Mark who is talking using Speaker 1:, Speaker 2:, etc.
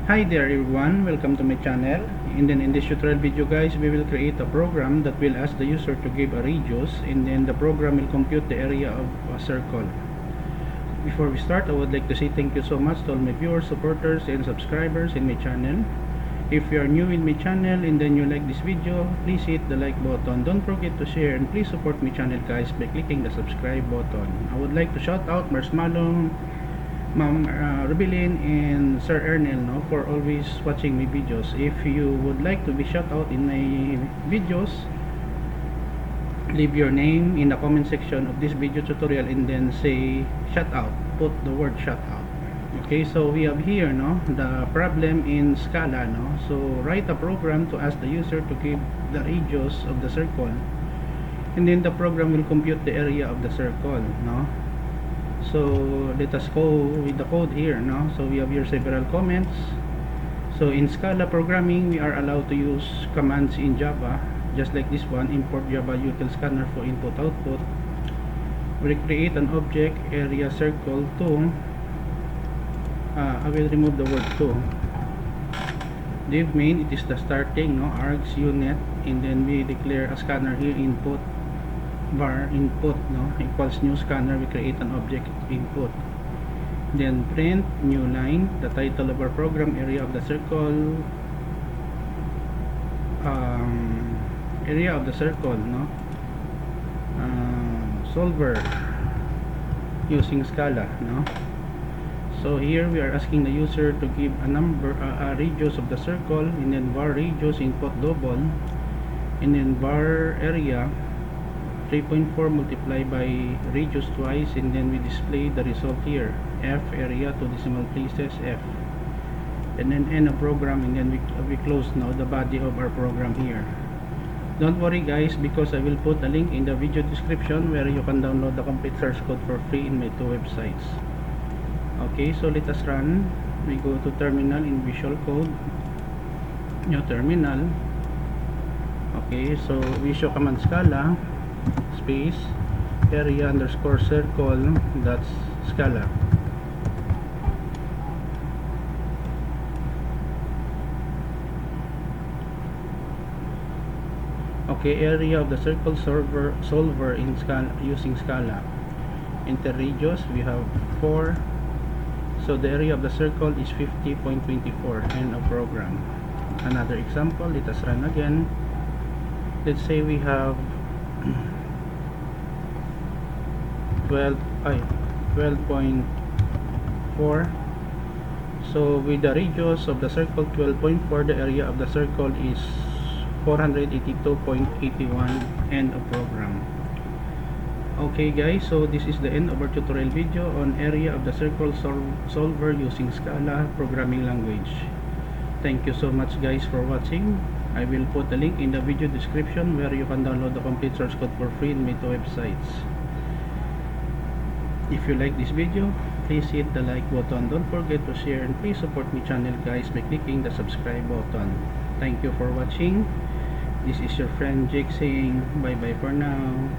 Speaker 1: Hi there everyone, welcome to my channel. And then in this tutorial video guys, we will create a program that will ask the user to give a radius, and then the program will compute the area of a circle. Before we start, I would like to say thank you so much to all my viewers, supporters, and subscribers in my channel. If you are new in my channel and then you like this video, please hit the like button. Don't forget to share, and please support my channel guys by clicking the subscribe button. I would like to shout out Marshmallow, Ma'am Rubilin, and Sir Ernel, for always watching my videos. If you would like to be shout out in my videos, leave your name in the comment section of this video tutorial and then say shout out, put the word shout out. Okay, so we have here the problem in Scala. So write a program to ask the user to give the radius of the circle, and then the program will compute the area of the circle. So let us go with the code here. So we have here several comments. So in Scala programming, we are allowed to use commands in Java, just like this one: import Java util scanner for input output. We create an object area circle to I will remove the word to. Div main, it is the starting args unit, and then we declare a scanner here, input var input equals new scanner. We create an object input, then print new line, the title of our program, area of the circle, solver using Scala. So here we are asking the user to give a number, a radius of the circle, and then var radius input double, and then var area 3.4 multiplied by radius twice, and then we display the result here, f area 2 decimal places f, and then end of program, and then we close now the body of our program here. Don't worry guys, because I will put a link in the video description where you can download the complete source code for free in my two websites. Okay, so let us run. We go to terminal in Visual Code, new terminal. Okay, so we show command Scala space area underscore circle, that's Scala. Okay, area of the circle solver in Scala using Scala. Enter radius, we have 4, so the area of the circle is 50.24. End of program. Another example, let us run again. Let's say we have 12.4. so with the radius of the circle 12.4, the area of the circle is 482.81. End of program. Okay guys, so this is the end of our tutorial video on area of the circle solver using Scala programming language. Thank you so much guys for watching. I will put a link in the video description where you can download the complete source code for free in my two websites. If you like this video, please hit the like button. Don't forget to share, and please support my channel guys by clicking the subscribe button. Thank you for watching. This is your friend Jake saying bye bye for now.